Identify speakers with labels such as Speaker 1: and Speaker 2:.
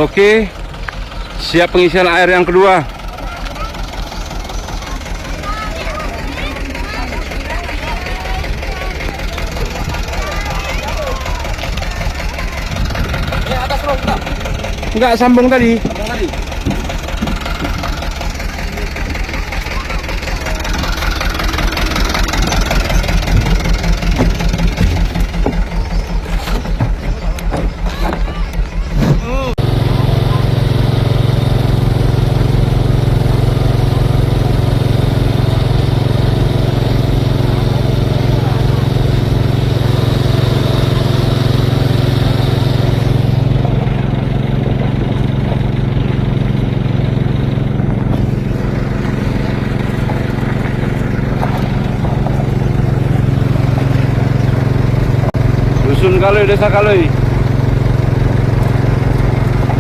Speaker 1: Oke, siap pengisian air yang kedua. Enggak sambung tadi. Dusun Kaloi, Desa Kaloi.